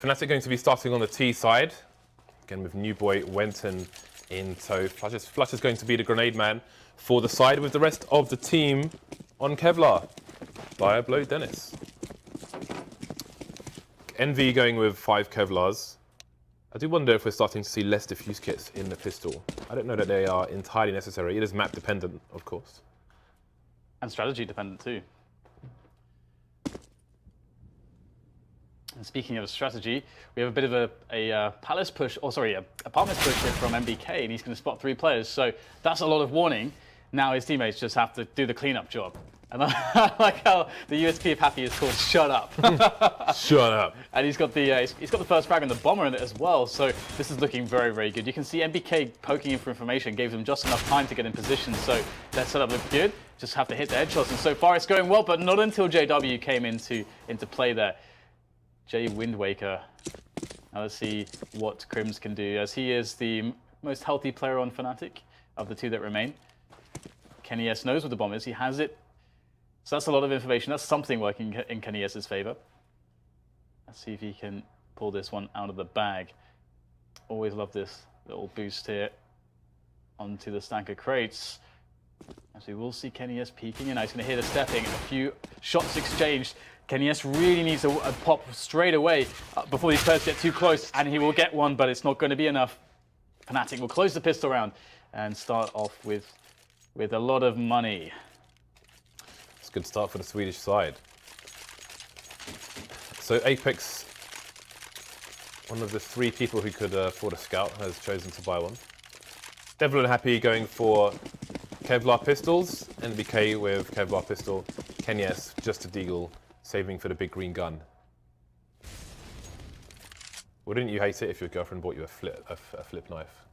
Fnatic going to be starting on the T side. Again with new boy Wenton in tow. Flush is going to be the grenade man for the side with the rest of the team on Kevlar. Fire blow Dennis. EnVy going with 5 Kevlars. I do wonder if we're starting to see less diffuse kits in the pistol. I don't know that they are entirely necessary. It is map dependent, of course. And strategy dependent too. And speaking of strategy, we have a bit of a palace push, or sorry, a apartments push here from MBK, and he's going to spot 3 players. So that's a lot of warning. Now his teammates just have to do the cleanup job. And I like how the USP of Happy is called "Shut Up." Shut up. And he's got the first frag and the bomber in it as well. So this is looking very, very good. You can see MBK poking in for information, gave them just enough time to get in position. So that setup looked good. Just have to hit the headshots, and so far it's going well. But not until JW came into play there. Jay Windwaker. Now let's see what Crims can do, as he is the most healthy player on Fnatic of the 2 that remain. Kenny S knows what the bomb is. He has it. So that's a lot of information. That's something working in Kenny S's favor. Let's see if he can pull this one out of the bag. Always love this little boost here onto the stack of crates. As we will see Kenny S peeking, and now he's going to hear the stepping. A few shots exchanged. Kenny S really needs a pop straight away before these players get too close, and he will get one, but it's not going to be enough. Fnatic will close the pistol round and start off with a lot of money. It's a good start for the Swedish side. So Apex, one of the 3 people who could afford a scout, has chosen to buy one. Devil and Happy going for Kevlar pistols, NBK with Kevlar pistol, Kenny S just a deagle, saving for the big green gun. Wouldn't you hate it if your girlfriend bought you a flip knife?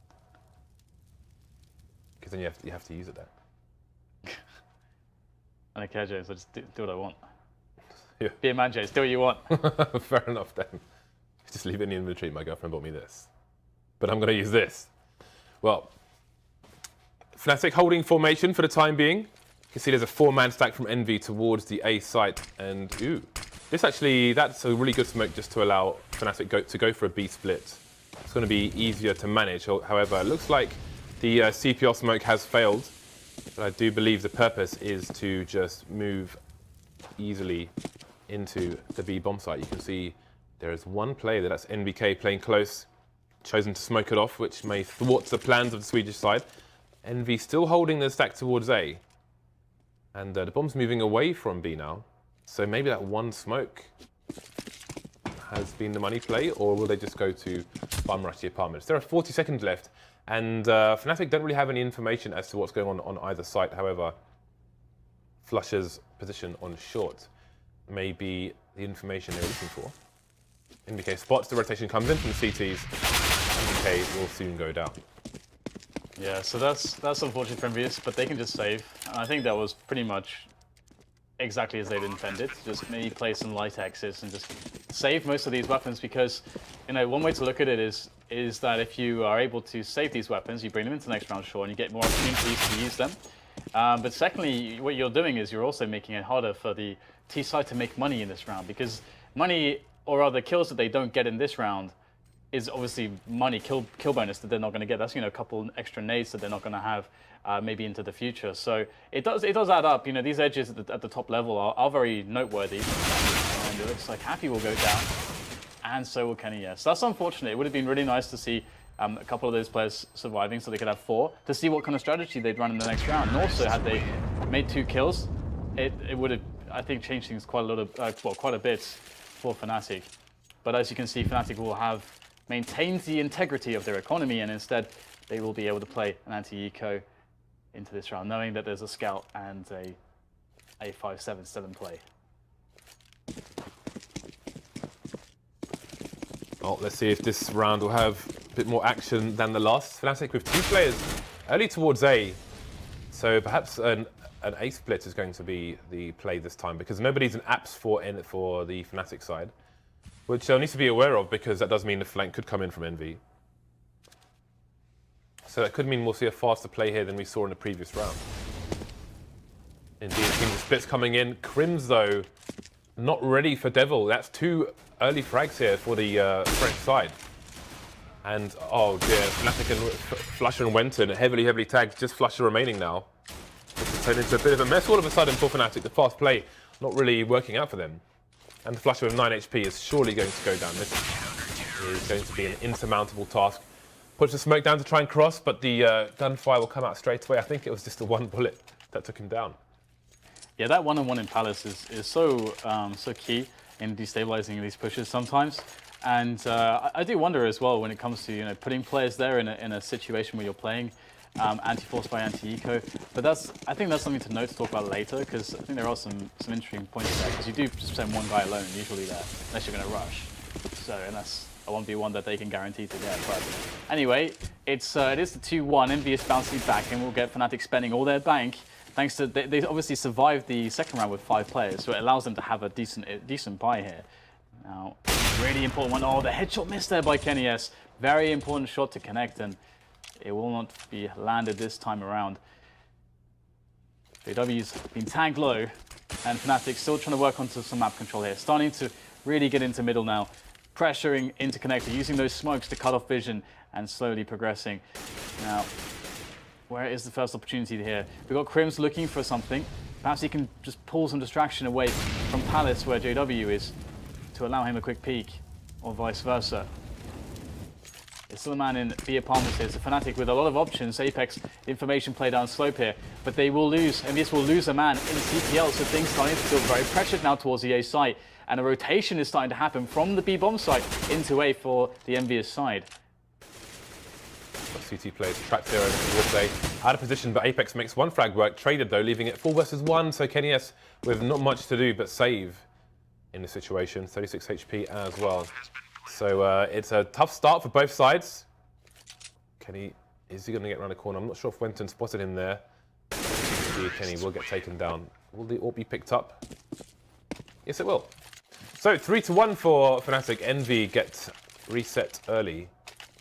Because then you have to use it then. I don't care, James. I just do what I want. Yeah. Be a man, James. Do what you want. Fair enough then. Just leave it in the inventory. My girlfriend bought me this. But I'm going to use this. Well, Fnatic holding formation for the time being. You can see there's a 4-man stack from EnVy towards the A site. And ooh, that's a really good smoke just to allow Fnatic to go for a B split. It's going to be easier to manage. However, it looks like the CPR smoke has failed. But I do believe the purpose is to just move easily into the B bomb site. You can see there is one player, that's NBK playing close, chosen to smoke it off, which may thwart the plans of the Swedish side. EnVy still holding the stack towards A. And the bomb's moving away from B now. So maybe that one smoke has been the money play, or will they just go to bomb rush the apartments? There are 40 seconds left. And Fnatic don't really have any information as to what's going on either site. However, Flush's position on short may be the information they're looking for. NBK spots, the rotation comes in from the CTs. NBK will soon go down. Yeah, so that's unfortunate for EnVyUs, but they can just save. And I think that was pretty much exactly as they'd intended. Just maybe play some light axes and just save most of these weapons, because, you know, one way to look at it is that if you are able to save these weapons, you bring them into the next round, sure, and you get more opportunities to use them. But secondly, what you're doing is you're also making it harder for the T side to make money in this round, because money, or rather kills that they don't get in this round, is obviously money, kill bonus that they're not going to get. That's, you know, a couple extra nades that they're not going to have maybe into the future. So it does add up. You know, these edges at the top level are very noteworthy. And it looks like Happy will go down, and so will Kenny S. That's unfortunate. It would have been really nice to see a couple of those players surviving, so they could have 4, to see what kind of strategy they'd run in the next round. And also, had they made 2 kills, it would have, I think, changed things quite a bit for Fnatic. But as you can see, Fnatic will have maintained the integrity of their economy, and instead they will be able to play an anti-eco into this round, knowing that there's a scout and a 5-7-7 play. Well, let's see if this round will have a bit more action than the last. Fnatic with 2 players early towards A. So perhaps an A split is going to be the play this time, because nobody's in apps for the Fnatic side, which needs to be aware of, because that does mean the flank could come in from EnVy. So that could mean we'll see a faster play here than we saw in the previous round. Indeed, it seems the splits coming in. Crims, though, not ready for Devil. That's 2 early frags here for the French side. And, oh dear, Fnatic and Flusher and Wenton heavily tagged, just Flusher remaining now. It's turned into a bit of a mess all of a sudden for Fnatic. The fast play not really working out for them. And the Flusher with 9 HP is surely going to go down. This is going to be an insurmountable task. Puts the smoke down to try and cross, but the gunfire will come out straight away. I think it was just the one bullet that took him down. Yeah, that one-on-one in Palace is so key in destabilizing these pushes sometimes. And I do wonder as well when it comes to putting players there in a situation where you're playing anti-force by anti-eco. But I think that's something to note to talk about later, because I think there are some interesting points there. Because you do just send one guy alone usually there, unless you're going to rush. So and that's a 1v1 that they can guarantee to get. But anyway, it is the 2-1. EnVyUs bouncing back, and we'll get Fnatic spending all their bank. Thanks to they obviously survived the second round with 5 players, so it allows them to have a decent buy here. Now, really important one. Oh, the headshot missed there by kennyS. Very important shot to connect, and it will not be landed this time around. JW's been tagged low, and Fnatic still trying to work onto some map control here. Starting to really get into middle now. Pressuring into connector, using those smokes to cut off vision, and slowly progressing. Now, where is the first opportunity here? We've got Crims looking for something. Perhaps he can just pull some distraction away from Palace, where JW is, to allow him a quick peek, or vice versa. It's still a man in the apartments here. So Fnatic with a lot of options. Apex information play down slope here, but they will lose. EnVyUs will lose a man in CPL, so things starting to feel very pressured now towards the A site. And a rotation is starting to happen from the B bomb site into A for the EnVyUs side. CT players trapped here towards A. Out of position, but Apex makes one frag work. Traded though, leaving it 4 versus 1. So kennyS with not much to do but save in the situation. 36 HP as well. So it's a tough start for both sides. Is he going to get around the corner? I'm not sure if Wenton spotted him there. Kenny will get taken down. Will the AWP be picked up? Yes, it will. So 3-1 for Fnatic. Envy gets reset early.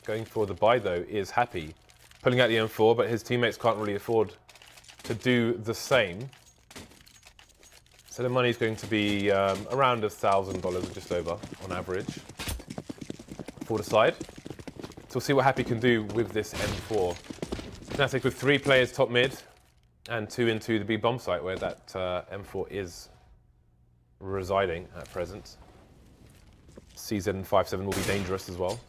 Going for the buy though is Happy. Pulling out the M4, but his teammates can't really afford to do the same. So the money is going to be around $1,000, just over on average for the side. So we'll see what Happy can do with this M4. Fnatic with 3 players top mid and 2 into the B bomb site where that M4 is residing at present. CZ and 5-7 will be dangerous as well.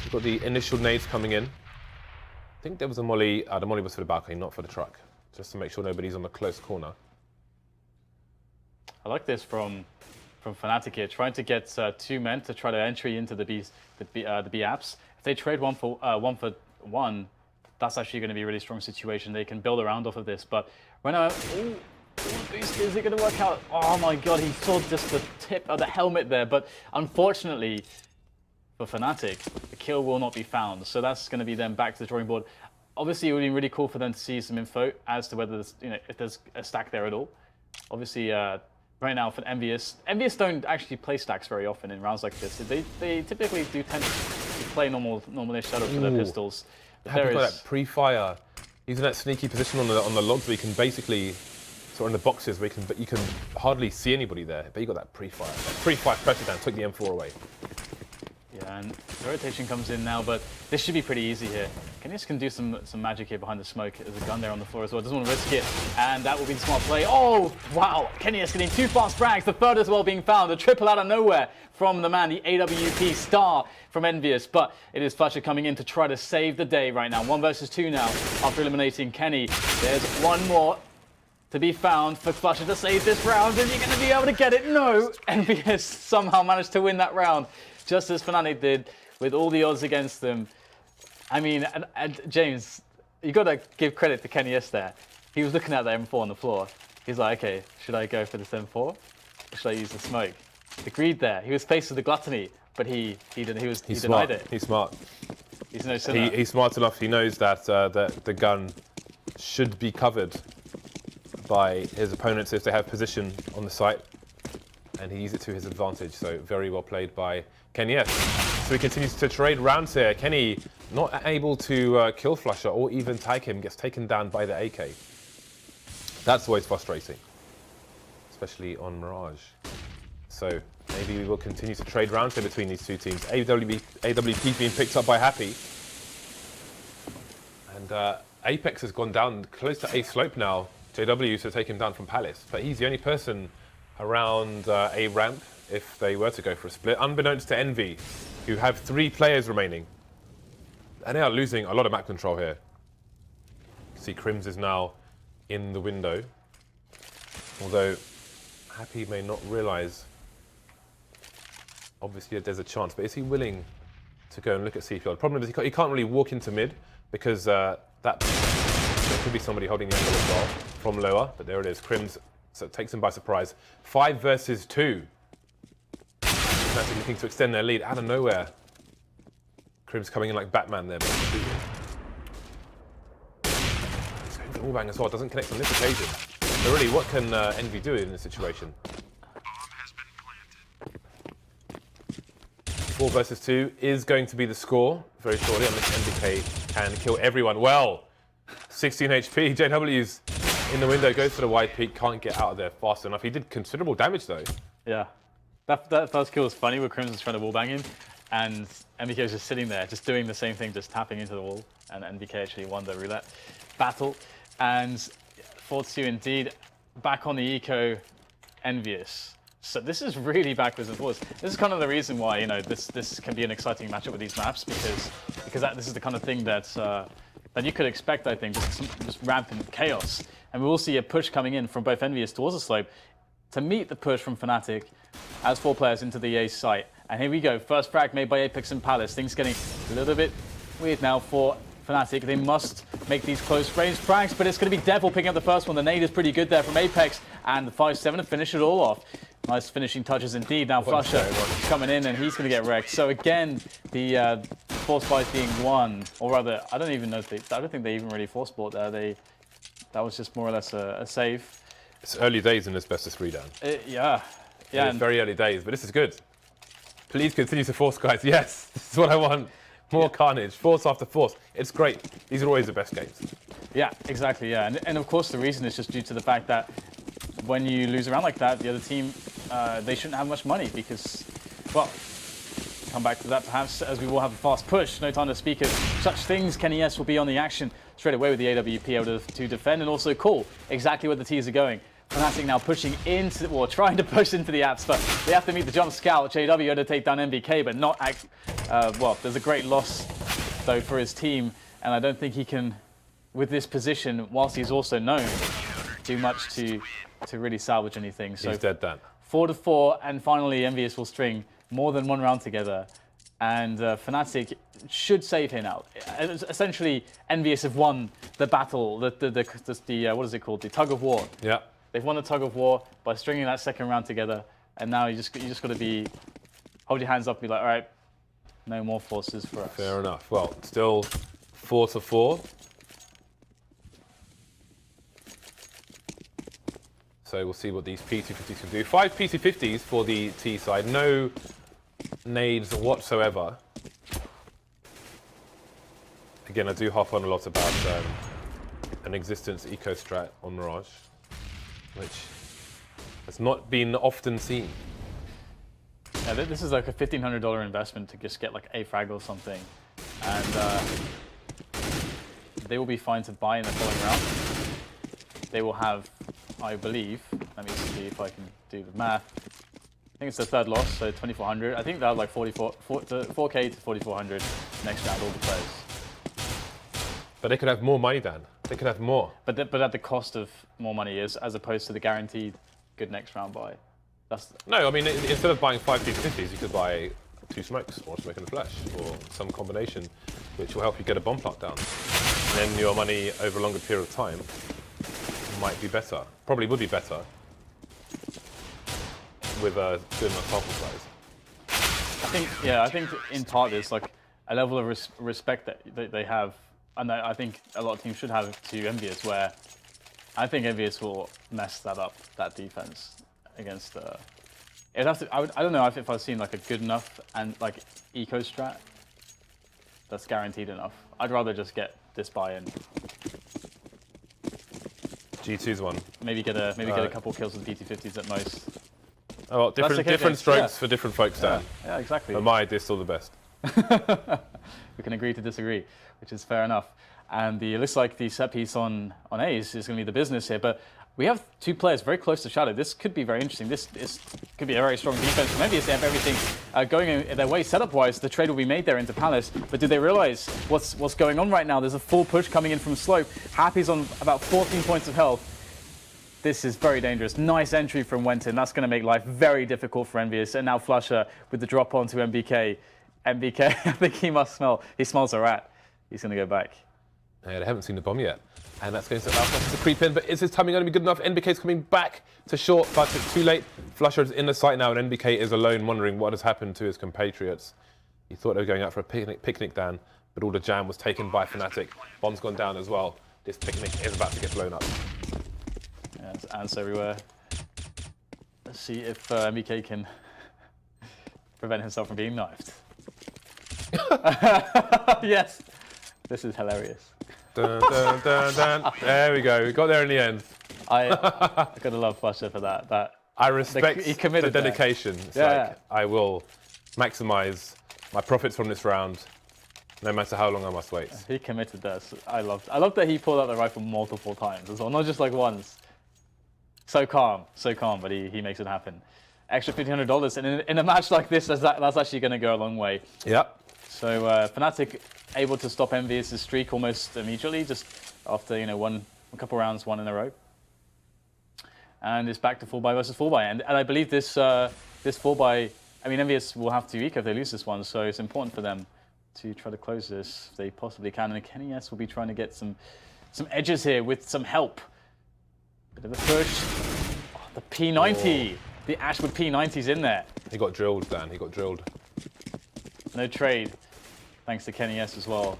We've got the initial nades coming in. I think there was a molly. The molly was for the balcony, not for the truck. Just to make sure nobody's on the close corner. I like this from Fnatic here, trying to get 2 men to try to entry into the B apps. If they trade one for one, that's actually going to be a really strong situation. They can build around off of this. But right now, is it going to work out? Oh my god, he saw just the tip of the helmet there. But unfortunately for Fnatic, the kill will not be found. So that's going to be them back to the drawing board. Obviously, it would be really cool for them to see some info as to whether there's, if there's a stack there at all. Obviously, right now for EnVyUs don't actually play stacks very often in rounds like this. They typically do tend to play normal-ish setup for their pistols. Happy got that pre-fire. He's in that sneaky position on the logs where you can basically, sort of in the boxes where you can hardly see anybody there. But you got that pre-fire. That pre-fire pressure down, took the M4 away. Yeah, and the rotation comes in now, but this should be pretty easy here. kennyS can do some magic here behind the smoke. There's a gun there on the floor as well. Doesn't want to risk it, and that will be the smart play. Oh, wow! kennyS getting 2 fast frags. The third as well being found. A triple out of nowhere from the man, the AWP star from EnVyUs. But it is Flusher coming in to try to save the day right now. 1 versus 2 now after eliminating Kenny. There's one more to be found for Flusher to save this round. Is he going to be able to get it? No! EnVyUs somehow managed to win that round, just as Fnatic did, with all the odds against them. I mean, and James, you got to give credit to kennyS there. He was looking at the M4 on the floor. He's like, okay, should I go for this M4? Or should I use the smoke? Agreed there. He was faced with the gluttony, but he denied it. He's smart. He's no sinner. He's smart enough. He knows that the gun should be covered by his opponents if they have position on the site, and he used it to his advantage. So very well played by kennyS. So he continues to trade rounds here. Kenny not able to kill Flusher or even tag him, gets taken down by the AK. That's always frustrating, especially on Mirage. So Maybe we will continue to trade rounds here between these two teams. AWP being picked up by Happy. And Apex has gone down close to A slope now. JW to take him down from Palace. But he's the only person around A ramp if they were to go for a split. Unbeknownst to Envy, who have 3 players remaining. And they are losing a lot of map control here. You see Crims is now in the window. Although Happy may not realise, obviously there's a chance, but is he willing to go and look at CPL? The problem is he can't really walk into mid because there could be somebody holding the angle as well from lower, but there it is. Crims, so it takes him by surprise. 5 versus 2. Fnatic looking to extend their lead out of nowhere. Crims coming in like Batman there. He's going for the wallbang as well, doesn't connect on this occasion. So really, what can Envy do in this situation? 4 versus 2 is going to be the score very shortly, unless MBK can kill everyone. Well, 16 HP, JW's in the window, goes for the wide peak, can't get out of there fast enough. He did considerable damage though. Yeah, that first kill was funny where Crims was trying to wallbang him, and MBK was just sitting there, just doing the same thing, just tapping into the wall, and MBK actually won the roulette battle. And 4-2 indeed, back on the eco, EnVyUs. So this is really backwards and forwards. This is kind of the reason why, you know, this can be an exciting matchup with these maps, because this is the kind of thing that you could expect, I think, just rampant chaos. And we will see a push coming in from both EnVyUs towards the slope to meet the push from Fnatic as 4 players into the A site. And here we go, first frag made by Apex and Palace. Things getting a little bit weird now for Fnatic. They must make these close range frags, but it's going to be Devil picking up the first one. The nade is pretty good there from Apex, and the 5-7 to finish it all off. Nice finishing touches indeed. Now Flusher coming in, and he's going to get wrecked. So again, the force buys being won, or rather, I don't think they even really force bought there. That was just more or less a save. It's early days in this best of 3, Dan. Yeah. It's very early days, but this is good. Please continue to force, guys. Yes, this is what I want. More carnage, force after force. It's great. These are always the best games. Yeah, exactly, yeah. And of course the reason is just due to the fact that when you lose around like that, the other team, they shouldn't have much money because, well, come back to that perhaps as we will have a fast push. No time to speak of such things. Kenny S will be on the action straight away with the AWP able to defend and also call exactly where the T's are going. Fnatic now pushing into, well, trying to push into the apps, but they have to meet the jump scout. JW had to take down MBK, but not, well, there's a great loss, though, for his team, and I don't think he can, with this position, whilst he's also known, do much to really salvage anything. So he's dead, Dan. 4-4, and finally, EnVyUs will string more than one round together, and Fnatic should save here now. Essentially, EnVyUs have won the battle, the what is it called, the tug of war. Yeah. They've won the tug of war by stringing that second round together, and now you just got to hold your hands up and be like, all right, no more forces for us. Fair enough. Well, still 4-4. So we'll see what these P250s can do. 5 P250s for the T side. No nades whatsoever. Again, I do harp on a lot about an existence eco strat on Mirage, which has not been often seen. Yeah, this is like a $1,500 investment to just get like a frag or something, and they will be fine to buy in the following round. They will have, I believe, let me see if I can do the math. I think it's the third loss, so 2,400. I think they'll have like 4K to 4,400 next round, all the players. But they could have more money, Dan. They could have more. But at the cost of more money, as opposed to the guaranteed good next round buy. No, I mean, instead of buying 5 P250s, you could buy 2 smokes or a smoke and a flash or some combination which will help you get a bomb plot down. And then your money over a longer period of time might be better. Probably would be better with a good enough sample size. I think in part there's like a level of respect that they have, and I think a lot of teams should have to EnVyUs, where I think EnVyUs will mess that up, that defense against. It'd have to. I don't know if I've seen like a good enough and like eco strat that's guaranteed enough. I'd rather just get this buy-in. G2's one. Maybe get a couple kills with P250s at most. Oh, well, different strokes for different folks, Dan. Yeah, exactly. But my idea's still the best. We can agree to disagree, which is fair enough. And it looks like the set piece on A's is going to be the business here. But we have two players very close to Shadow. This could be very interesting. This could be a very strong defense. Maybe they have everything going their way setup-wise. The trade will be made there into Palace. But do they realize what's going on right now? There's a full push coming in from Slope. Happy's on about 14 points of health. This is very dangerous. Nice entry from Wenton. That's going to make life very difficult for EnVyUs. And now Flusher with the drop onto MBK. MBK, I think he smells a rat. He's going to go back. Yeah, they haven't seen the bomb yet. And that's going to allow Flusher to creep in. But is his timing going to be good enough? NBK's coming back to short, but it's too late. Flusher's in the site now, and NBK is alone, wondering what has happened to his compatriots. He thought they were going out for a picnic, Dan, but all the jam was taken by Fnatic. Bomb's gone down as well. This picnic is about to get blown up. Yeah, there's ants everywhere. Let's see if MBK can prevent himself from being knifed. Yes, this is hilarious. Dun, dun, dun, dun. There we go. We got there in the end. I gotta love Flusher for that. I respect he committed the dedication. It's yeah. like, I will maximize my profits from this round, no matter how long I must wait. He committed this. I love that he pulled out the rifle multiple times as well, not just like once. So calm, but he makes it happen. Extra $1,500, and in a match like this, that's actually going to go a long way. Yep. So Fnatic able to stop EnVyUs' streak almost immediately, just after a couple rounds, one in a row, and it's back to full buy versus full buy. And I believe this full buy, I mean, EnVyUs will have to eco if they lose this one, so it's important for them to try to close this if they possibly can. And KennyS will be trying to get some edges here with some help. Bit of a push. Oh, the P90. Oh. The Ashwood P90's in there. He got drilled, Dan. He got drilled. No trade, thanks to KennyS as well.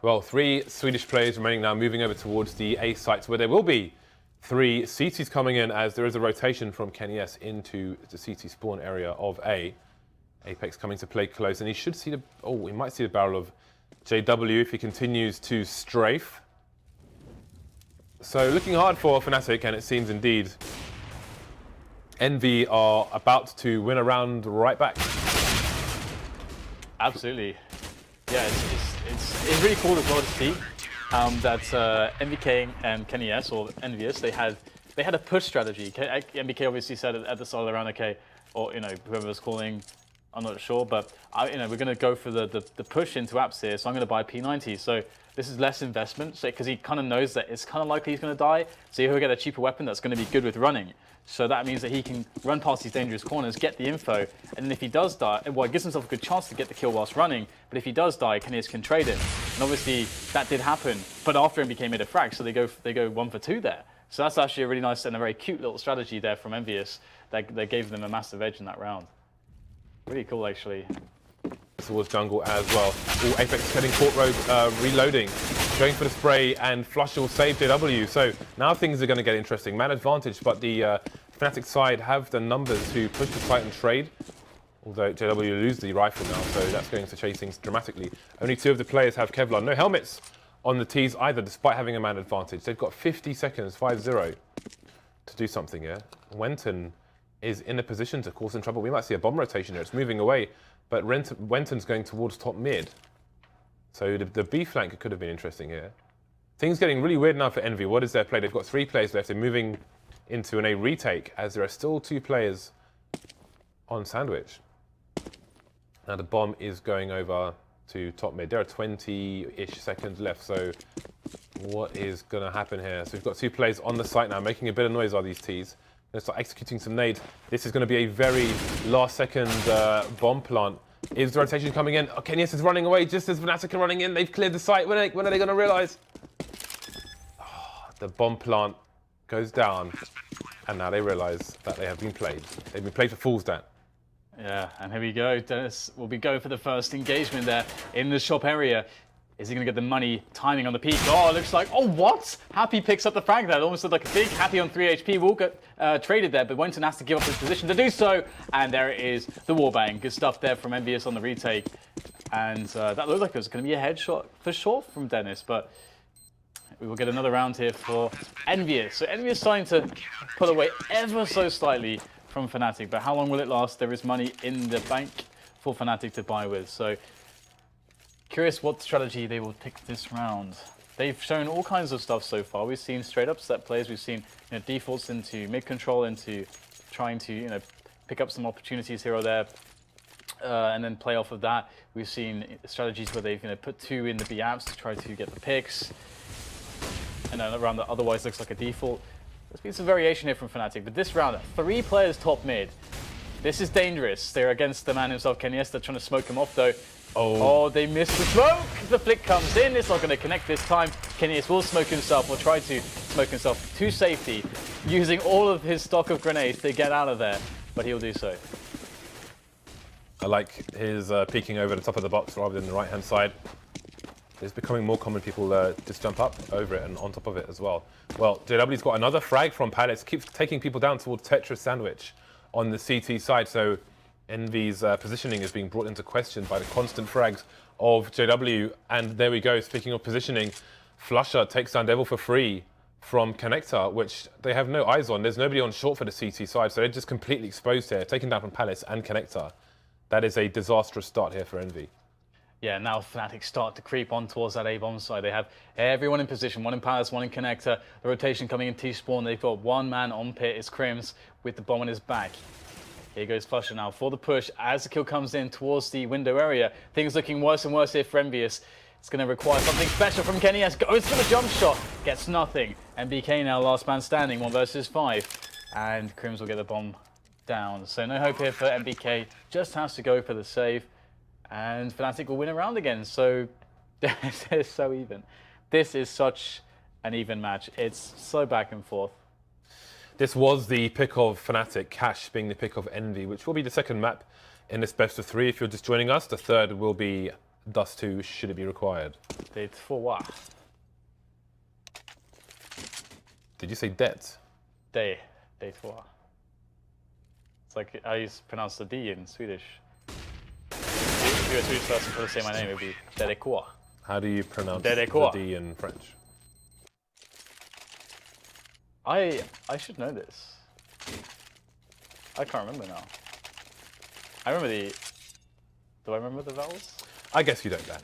Well, 3 Swedish players remaining now, moving over towards the A sites, where there will be 3 CTs coming in, as there is a rotation from KennyS into the CT spawn area of A. Apex coming to play close, and he should see he might see the barrel of JW if he continues to strafe. So looking hard for Fnatic, and it seems indeed Envy are about to win a round right back. Absolutely. Yeah, it's really cool as well to see that MBK and KennyS, or EnVyUs, they had a push strategy. MBK obviously said at the start of the round, okay, or whoever was calling, I'm not sure, but we're going to go for the push into apps here, so I'm going to buy P90. So this is less investment, because he kind of knows that it's kind of likely he's going to die, so he'll get a cheaper weapon that's going to be good with running. So that means that he can run past these dangerous corners, get the info, and then if he does die, well, it gives himself a good chance to get the kill whilst running, but if he does die, KennyS can trade it. And obviously, that did happen, but after MBK made a frag, so they go 1 for 2 there. So that's actually a really nice and a very cute little strategy there from EnVyUs that gave them a massive edge in that round. Really cool, actually. Towards jungle as well. All Apex heading court road, reloading, going for the spray, and Flusher will save JW. So now things are going to get interesting. Man advantage, but the Fnatic side have the numbers to push the site and trade. Although JW lose the rifle now, so that's going to change things dramatically. Only 2 of the players have Kevlar. No helmets on the T's either, despite having a man advantage. They've got 50 seconds, 5-0, to do something here. Wenton is in a position to cause some trouble. We might see a bomb rotation here. It's moving away, but Wenton's going towards top mid. So the B flank could have been interesting here. Things getting really weird now for Envy. What is their play? They've got 3 players left. They're moving into an A retake, as there are still 2 players on Sandwich. Now the bomb is going over to top mid. There are 20-ish seconds left, so what is going to happen here? So we've got 2 players on the site now, making a bit of noise, are these T's. Going to start executing some nades. This is going to be a very last-second bomb plant. Is the rotation coming in? Oh, KennyS is running away just as Fnatic are running in. They've cleared the site. When are they going to realize? Oh, the bomb plant goes down, and now they realize that they have been played. They've been played for fools, Dan. Yeah, and here we go. Dennis will be going for the first engagement there in the shop area. Is he going to get the money timing on the peak? Oh, it looks like, oh, what? Happy picks up the frag there. It almost looked like a big Happy on 3 HP. Will get traded there, but Wenton has to give up his position to do so. And there it is, the warbang. Good stuff there from EnVyUs on the retake. And that looked like it was going to be a headshot for sure from Dennis, but we will get another round here for EnVyUs. So EnVyUs starting to pull away ever so slightly from Fnatic, but how long will it last? There is money in the bank for Fnatic to buy with. So curious what strategy they will pick this round. They've shown all kinds of stuff so far. We've seen straight up set plays. We've seen defaults into mid control, into trying to pick up some opportunities here or there, and then play off of that. We've seen strategies where they've put 2 in the B apps to try to get the picks, and then around that otherwise looks like a default. There's been some variation here from Fnatic, but this round, 3 players top mid. This is dangerous. They're against the man himself, Kenyes. They're trying to smoke him off though. Oh, they missed the smoke! The flick comes in, it's not going to connect this time. Kenyes will smoke himself, or try to smoke himself to safety, using all of his stock of grenades to get out of there, but he'll do so. I like his peeking over the top of the box rather than the right-hand side. It's becoming more common, people just jump up over it and on top of it as well. Well, JW's got another frag from Palace, keeps taking people down towards Tetris Sandwich on the CT side, so EnVyUs' positioning is being brought into question by the constant frags of JW. And there we go, speaking of positioning, Flusher takes down Devil for free from Connector, which they have no eyes on. There's nobody on short for the CT side, so they're just completely exposed here, taken down from Palace and Connector. That is a disastrous start here for EnVy. Yeah, now Fnatic start to creep on towards that A-bomb side. They have everyone in position, 1 in Palace, 1 in Connector. The rotation coming in T-spawn. They've got 1 man on pit, it's Crims, with the bomb on his back. Here goes Flusher now for the push. As the kill comes in towards the window area, things looking worse and worse here for EnVyUs. It's going to require something special from Kenyes. Goes for the jump shot, gets nothing. MBK now last man standing, 1 versus 5. And Crims will get the bomb down. So no hope here for MBK, just has to go for the save. And Fnatic will win a round again. So this is so even. This is such an even match. It's so back and forth. This was the pick of Fnatic, Cash being the pick of EnVy, which will be the second map in this best of 3 if you're just joining us. The third will be Dust 2, should it be required. Det for what? Did you say det? Det for. It's like how you pronounce the D in Swedish. If you're a Swedish person to say my name, it would be Dedekor. How do you pronounce Dedekor. the D in French? I should know this. I can't remember now. I remember the... Do I remember the vowels? I guess you don't, Dan.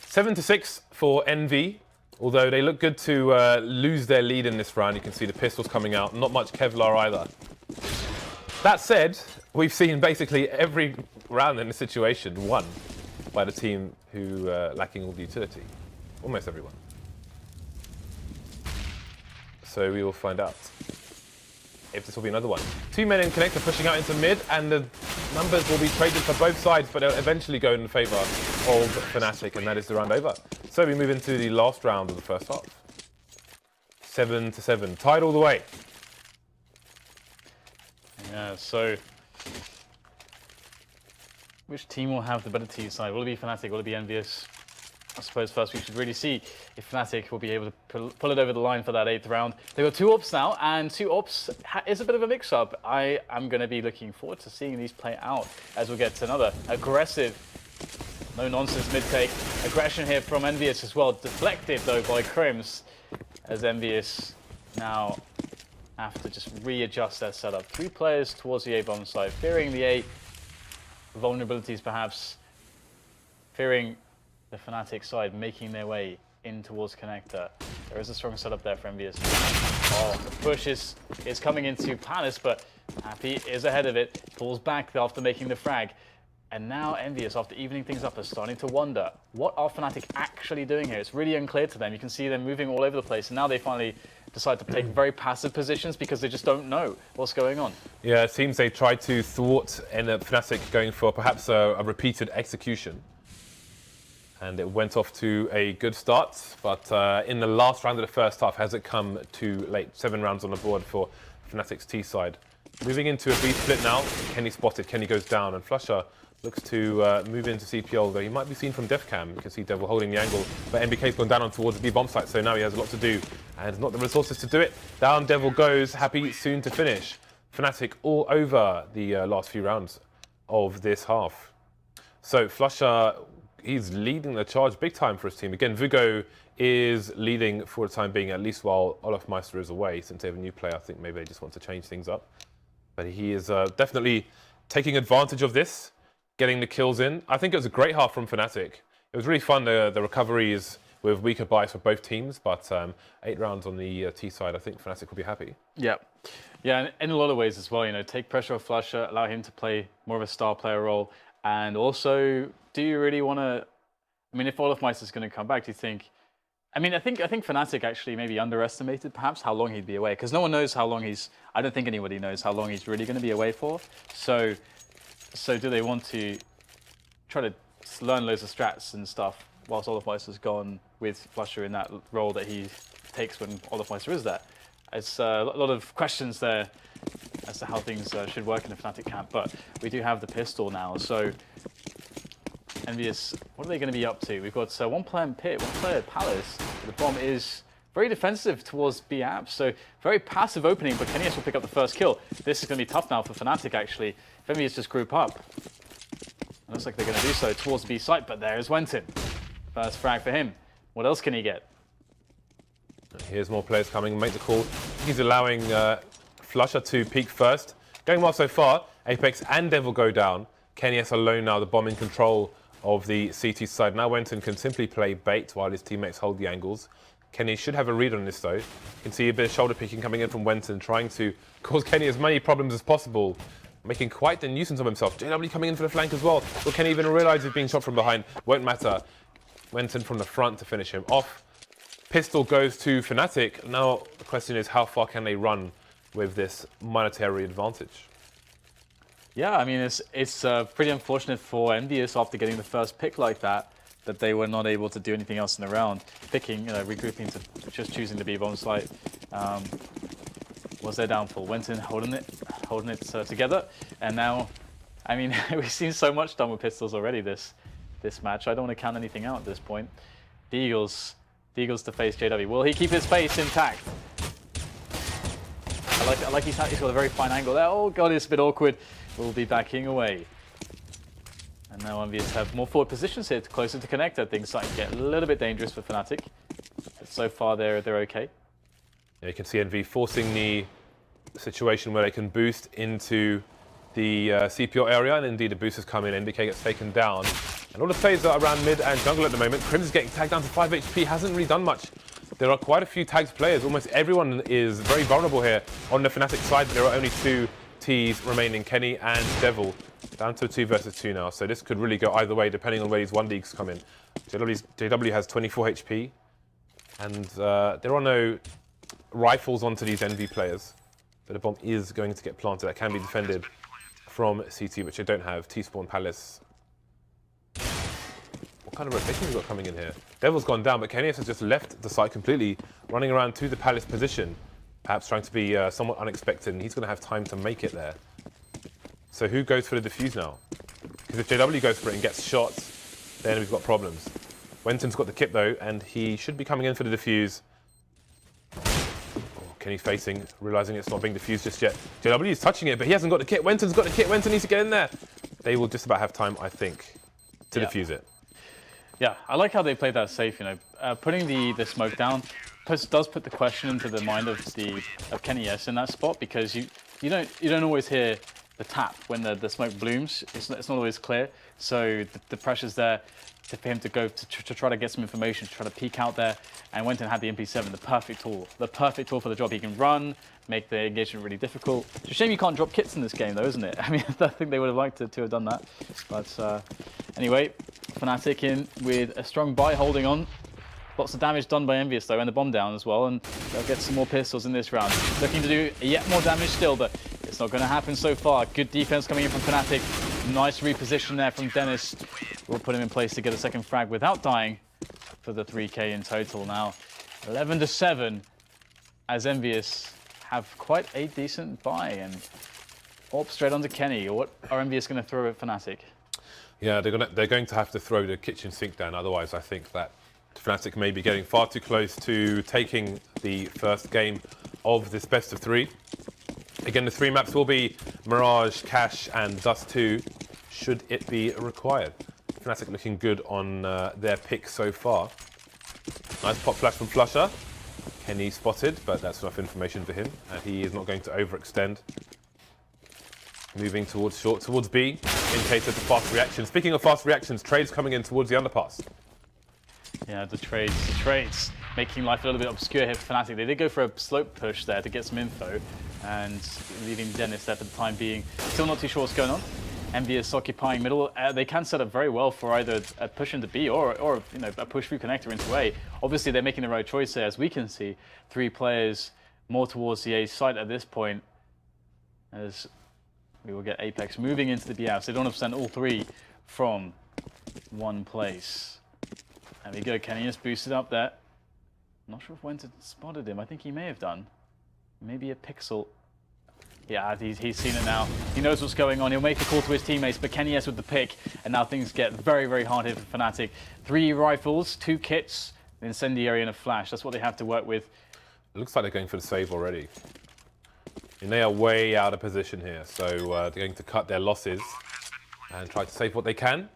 7-6 for EnVy. Although they look good to lose their lead in this round. You can see the pistols coming out. Not much Kevlar either. That said, we've seen basically every round in this situation won by the team who lacking all the utility. Almost everyone. So we will find out if this will be another one. 2 men in Connector pushing out into mid, and the numbers will be traded for both sides, but they'll eventually go in favour of Fnatic, and that is the round over. So we move into the last round of the first half. 7-7, tied all the way. Yeah, so which team will have the better T side? Will it be Fnatic? Will it be EnVyUs? I suppose first we should really see if Fnatic will be able to pull it over the line for that 8th round. They've got 2 ops now, and 2 ops is a bit of a mix-up. I am going to be looking forward to seeing these play out as we get to another aggressive, no-nonsense mid-take. Aggression here from EnVyUs as well, deflected though by Crims, as EnVyUs now have to just readjust their setup. 3 players towards the A-bomb side, fearing the A vulnerabilities perhaps, fearing the Fnatic side making their way in towards Connector. There is a strong setup there for EnVyUs. Oh, the push is coming into Palace, but Happy is ahead of it, pulls back after making the frag. And now EnVyUs, after evening things up, are starting to wonder, what are Fnatic actually doing here? It's really unclear to them. You can see them moving all over the place, and now they finally decide to take very passive positions because they just don't know what's going on. Yeah, it seems they tried to thwart Fnatic going for perhaps a repeated execution. And it went off to a good start, but in the last round of the first half, has it come too late? 7 rounds on the board for Fnatic's T side. Moving into a B split now. Kenny spotted, Kenny goes down, and Flusher looks to move into CPL, though he might be seen from DefCam. You can see Devil holding the angle, but MBK's gone down on towards the B bomb site, so now he has a lot to do, and not the resources to do it. Down Devil goes, Happy soon to finish. Fnatic all over the last few rounds of this half. So Flusher, he's leading the charge big time for his team. Again, Vugo is leading for the time being, at least while Olaf Meister is away. Since they have a new player, I think maybe they just want to change things up. But he is definitely taking advantage of this, getting the kills in. I think it was a great half from Fnatic. It was really fun, the recoveries with weaker bias for both teams, but 8 rounds on the T side, I think Fnatic will be happy. Yeah. Yeah, and in a lot of ways as well, you know, take pressure off Flusher, allow him to play more of a star player role. And also, do you really want to, I mean, if Olofmeister is going to come back, do you think, I mean, I think Fnatic actually maybe underestimated perhaps how long he'd be away, because no one knows how long I don't think anybody knows how long he's really going to be away for. So do they want to try to learn loads of strats and stuff whilst Olofmeister's gone with Flusher in that role that he takes when Olofmeister is there? It's a lot of questions there as to how things should work in the Fnatic camp, but we do have the pistol now, so EnVyUs, what are they going to be up to? We've got one player in pit, one player at Palace. The bomb is very defensive towards B-App, so very passive opening, but Kenius will pick up the first kill. This is going to be tough now for Fnatic, actually. If EnVyUs just group up, it looks like they're going to do so towards the B site, but there's Wenton. First frag for him. What else can he get? Here's more players coming, make the call. He's allowing Flusher to peek first. Going well so far. Apex and Devil go down. Kenius alone now, the bomb in control of the CT side. Now Wenton can simply play bait while his teammates hold the angles. Kenny should have a read on this though. You can see a bit of shoulder picking coming in from Wenton, trying to cause Kenny as many problems as possible, making quite the nuisance of himself. JW coming in for the flank as well. Will Kenny even realize he's being shot from behind? Won't matter. Wenton from the front to finish him off. Pistol goes to Fnatic. Now the question is, how far can they run with this monetary advantage? Yeah, I mean, it's pretty unfortunate for EnVyUs after getting the first pick like that they were not able to do anything else in the round. Picking, you know, regrouping to just choosing to be bomb site was their downfall. Went in holding it together, and now, I mean, we've seen so much done with pistols already this match. I don't want to count anything out at this point. The Eagles to face JW. Will he keep his face intact? I like he's got a very fine angle there. Oh god, it's a bit awkward. We'll be backing away. And now EnVyUs have more forward positions here, closer to connector. Things starting to get a little bit dangerous for Fnatic. But so far they're okay. Yeah, you can see EnVy forcing the situation where they can boost into the CPO area, and indeed the boost has come in. NBK gets taken down. And all the players are around mid and jungle at the moment. Crims is getting tagged down to 5 HP, hasn't really done much. There are quite a few tagged players. Almost everyone is very vulnerable here. On the Fnatic side, there are only 2 Ts remaining, Kenny and Devil. Down to 2 versus 2 now, so this could really go either way depending on where these 1 leagues come in. JW has 24 HP, and there are no rifles onto these EnVy players. But the bomb is going to get planted. That can be defended from CT, which they don't have. T-Spawn Palace. What kind of rotation have we got coming in here? Devil's gone down, but Kenius has just left the site completely, running around to the Palace position, perhaps trying to be somewhat unexpected, and he's going to have time to make it there. So who goes for the defuse now? Because if JW goes for it and gets shot, then we've got problems. Wenton's got the kit though, and he should be coming in for the defuse. Oh, Kenny's facing, realizing it's not being defused just yet. JW is touching it, but he hasn't got the kit. Wenton's got the kit. Wenton needs to get in there. They will just about have time, I think, to defuse it. Yeah, I like how they played that safe. You know, putting the smoke down does put the question into the mind of Kenny S in that spot, because you don't always hear the tap when the smoke blooms. It's not always clear, so the pressure's there for him to go to try to get some information, to try to peek out there. And Wenton had the MP7, the perfect tool for the job. He can run, make the engagement really difficult. It's a shame you can't drop kits in this game though, isn't it? I mean, I think they would have liked to have done that. But anyway, Fnatic in with a strong buy, holding on. Lots of damage done by EnVyUs though, and the bomb down as well, and they'll get some more pistols in this round. Looking to do yet more damage still, but it's not going to happen so far. Good defense coming in from Fnatic. Nice reposition there from Dennis. We'll put him in place to get a second frag without dying for the 3k in total now. 11-7 as EnVyUs have quite a decent buy, and up straight onto Kenny. What are EnVyUs going to throw at Fnatic? Yeah, they're going to have to throw the kitchen sink down, otherwise I think that Fnatic may be getting far too close to taking the first game of this best of 3. Again, the 3 maps will be Mirage, Cash, and Dust 2, should it be required. Fnatic looking good on their pick so far. Nice pop flash from Flusher. Kenny spotted, but that's enough information for him, and he is not going to overextend. moving towards short, towards B, in case of the fast reaction. Speaking of fast reactions, trades coming in towards the underpass. Yeah, the trades, making life a little bit obscure here for Fnatic. They did go for a slope push there to get some info, and leaving Dennis there for the time being. Still not too sure what's going on. EnVyUs occupying middle. They can set up very well for either a push into B or you know, a push through connector into A. Obviously, they're making the right choice there, as we can see. 3 players more towards the A site at this point, as we will get Apex moving into the B house. They don't have to send all 3 from one place. And we go, Kenny just boosted up there. Not sure if Wenton spotted him. I think he may have done. Maybe a pixel. Yeah, he's seen it now. He knows what's going on. He'll make a call to his teammates, but Kenny with the pick, and now things get very, very hard here for Fnatic. 3 rifles, 2 kits, an incendiary and a flash. That's what they have to work with. It looks like they're going for the save already. And they are way out of position here, so they're going to cut their losses and try to save what they can.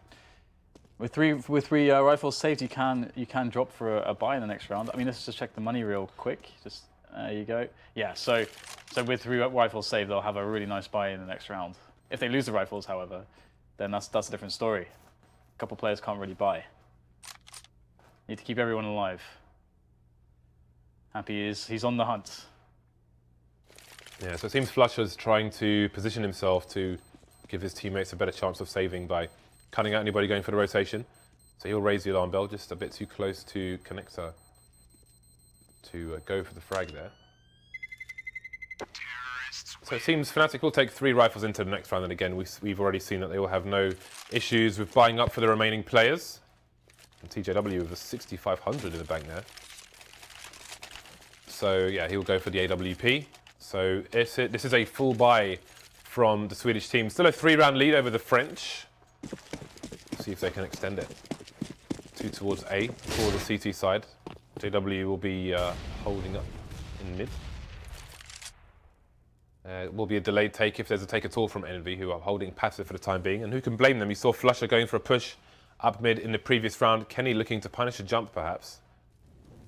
With three rifles saved, you can drop for a buy in the next round. I mean, let's just check the money real quick. Just there you go. Yeah, so with 3 rifles saved, they'll have a really nice buy in the next round. If they lose the rifles, however, then that's a different story. A couple players can't really buy. Need to keep everyone alive. Happy he's on the hunt. Yeah, so it seems Flusher's trying to position himself to give his teammates a better chance of saving by cutting out anybody going for the rotation. So he'll raise the alarm bell just a bit too close to connector to go for the frag there. So it seems Fnatic will take 3 rifles into the next round, and again we've already seen that they will have no issues with buying up for the remaining players. And TJW with a 6,500 in the bank there. So yeah, he'll go for the AWP. So this is a full buy from the Swedish team. Still a 3-round lead over the French. See if they can extend it. 2 towards A for the CT side. JW will be holding up in mid. It will be a delayed take if there's a take at all from Envy, who are holding passive for the time being. And who can blame them? You saw Flusher going for a push up mid in the previous round. Kenny looking to punish a jump, perhaps.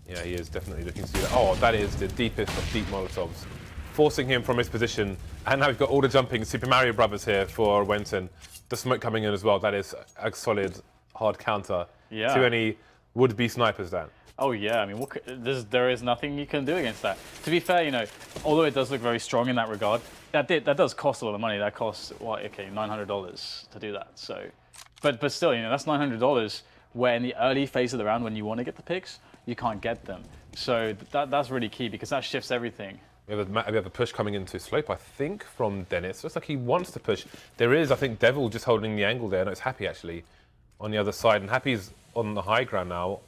Yeah, he is definitely looking to do that. Oh, that is the deepest of deep Molotovs. Forcing him from his position. And now we've got all the jumping Super Mario Brothers here for Wenton. The smoke coming in as well. That is a solid, hard counter to any would-be snipers, Dan. Oh yeah, I mean, there is nothing you can do against that. To be fair, you know, although it does look very strong in that regard, that does cost a lot of money. That costs, what, okay, $900 to do that. So, but still, you know, that's $900 where in the early phase of the round when you want to get the picks, you can't get them. So that's really key because that shifts everything. We have a push coming into slope, I think, from Dennis. Looks like he wants to push. There is, I think, Devil just holding the angle there. No, it's Happy, actually, on the other side. And Happy's on the high ground now.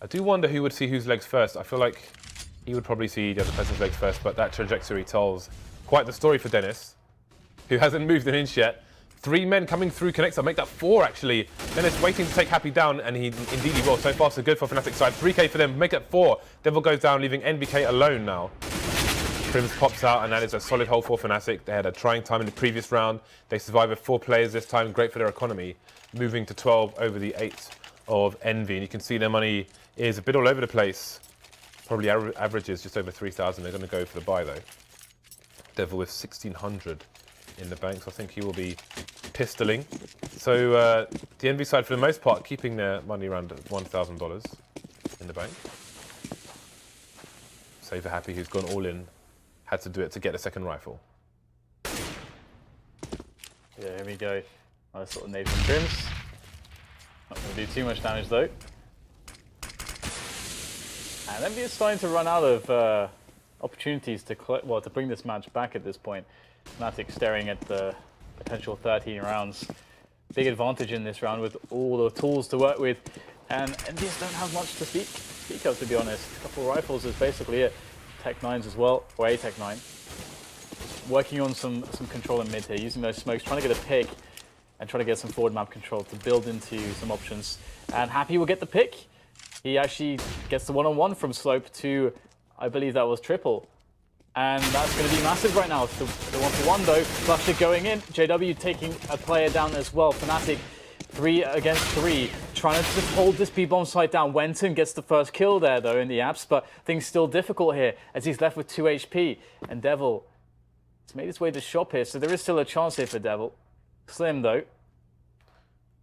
I do wonder who would see whose legs first. I feel like he would probably see the other person's legs first, but that trajectory tells quite the story for Dennis, who hasn't moved an inch yet. 3 men coming through connector, make that 4 actually. Dennis waiting to take Happy down, and indeed he will. So far so good for Fnatic side. 3k for them, make that 4. Devil goes down, leaving NBK alone now. Crims pops out, and that is a solid hold for Fnatic. They had a trying time in the previous round. They survived with 4 players this time, great for their economy. Moving to 12 over the 8 of Envy, and you can see their money is a bit all over the place. Probably averages just over 3,000. They're going to go for the buy though. Devil with 1,600 in the bank, so I think he will be pistoling. So the Envy side, for the most part, keeping their money around $1,000 in the bank. Save for Happy, who's gone all in, had to do it to get a second rifle. Yeah, here we go. Nice sort of nade from Crims. Not going to do too much damage though. And Envy is starting to run out of opportunities to bring this match back at this point. Fnatic staring at the potential 13 rounds. Big advantage in this round with all the tools to work with. And Envious don't have much to speak of, to be honest. A couple of rifles is basically it. Tech 9s as well, or a Tech 9. Working on some control in mid here, using those smokes, trying to get a pick and trying to get some forward map control to build into some options. And Happy will get the pick. He actually gets the one-on-one from slope to, I believe that was triple. And that's going to be massive right now. The one-for-one though, Flusher going in. JW taking a player down as well. Fnatic 3 against 3, trying to just hold this B-bomb site down. Wenton gets the first kill there though in the apps, but things still difficult here as he's left with 2 HP. And Devil It's made its way to shop here, so there is still a chance here for Devil. Slim, though.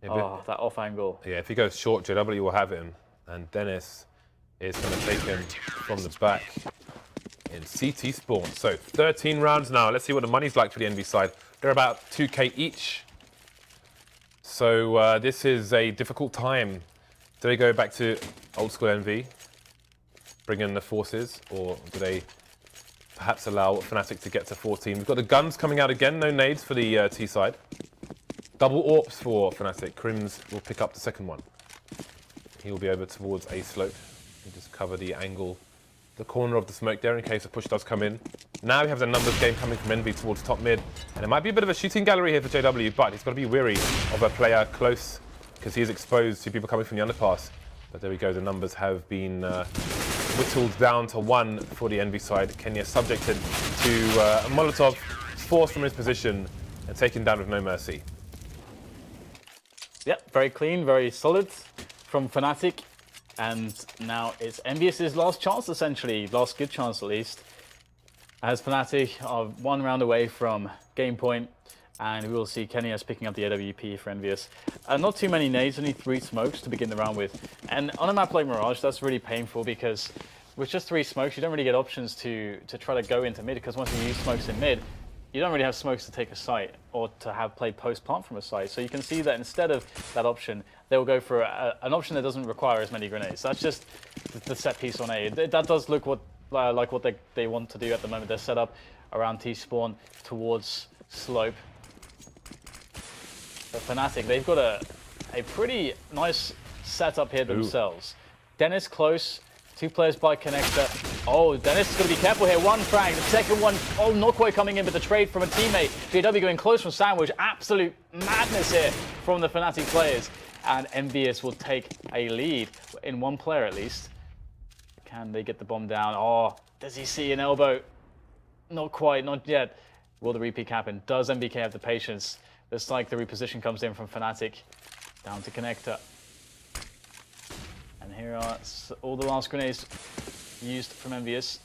Yeah, Oh, that off angle. yeah, if he goes short, JW will have him. And Dennis is going to take him from the back in CT spawn. So 13 rounds now. Let's see what the money's like for the Envy side. They're about 2K each. So this is a difficult time. Do they go back to old school Envy, bring in the forces, or do they perhaps allow Fnatic to get to 14? We've got the guns coming out again, no nades for the T side. Double AWPs for Fnatic. Crims will pick up the second one. He'll be over towards A slope. He'll just cover the angle, the corner of the smoke there in case a push does come in. Now we have the numbers game coming from Envy towards top mid. And it might be a bit of a shooting gallery here for JW, but he's got to be wary of a player close because he is exposed to people coming from the underpass. But there we go, the numbers have been whittled down to 1 for the Envy side. Kenya subjected to a Molotov, forced from his position and taken down with no mercy. Yep, very clean, very solid from Fnatic. And now it's EnVyUs' last chance, essentially. Last good chance, at least. As Fnatic are 1 round away from game point. And we will see Kenya's picking up the AWP for EnVyUs. Not too many nades, only 3 smokes to begin the round with. And on a map like Mirage, that's really painful because with just 3 smokes, you don't really get options to try to go into mid, because once you use smokes in mid, you don't really have smokes to take a site or to have played post-plant from a site. So you can see that instead of that option, they'll go for an option that doesn't require as many grenades. That's just the set piece on A. That does look like what they want to do at the moment. They're set up around T-spawn towards slope. But Fnatic, they've got a pretty nice setup here themselves. Dennis close, 2 players by connector. Oh, Dennis is going to be careful here. 1 frag, the second one, oh, not quite coming in, but the trade from a teammate. JW going close from Sandwich. Absolute madness here from the Fnatic players. And EnVyUs will take a lead in 1 player at least. Can they get the bomb down? Oh, does he see an elbow? Not quite, not yet. Will the repeat happen? Does MBK have the patience? Looks like the reposition comes in from Fnatic. Down to connector. And here are all the last grenades used from EnVyUs.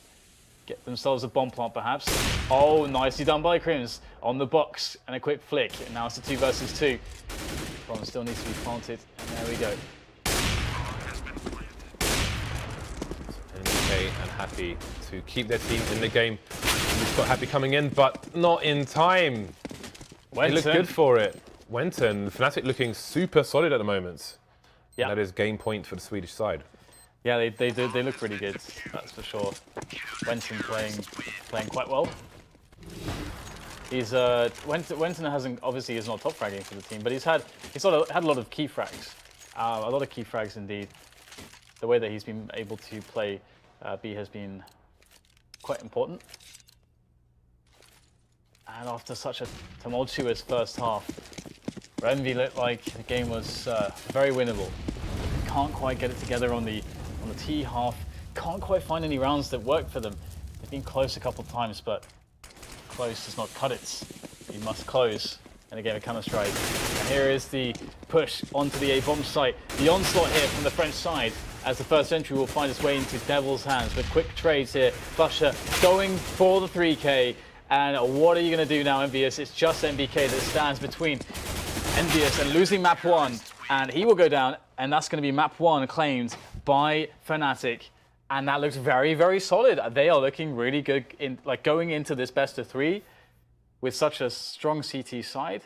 Get themselves a bomb plant perhaps. Oh, nicely done by Crims on the box. And a quick flick. And now it's a 2 versus 2. Bomb still needs to be planted. And there we go. MBK and Happy to keep their team in the game. We've got Happy coming in, but not in time. They look good for it. Wenton, Fnatic looking super solid at the moment. Yeah, that is game point for the Swedish side. Yeah, they look pretty good. That's for sure. Wenton playing quite well. He's Wenton hasn't, obviously is not top fragging for the team, but he's had a lot of key frags, a lot of key frags indeed. The way that he's been able to play B has been quite important. And after such a tumultuous first half, where Envy looked like the game was very winnable. Can't quite get it together on the T half. Can't quite find any rounds that work for them. They've been close a couple of times, but close does not cut it. You must close. And again, a counter strike. And here is the push onto the A-bomb site. The onslaught here from the French side, as the first entry will find its way into Devil's hands. With quick trades here, Busher going for the 3K. And what are you going to do now, EnVyUs? It's just MBK that stands between EnVyUs and losing Map1. And he will go down, and that's going to be Map1 claimed by Fnatic. And that looks very, very solid. They are looking really good, going into this best of 3 with such a strong CT side.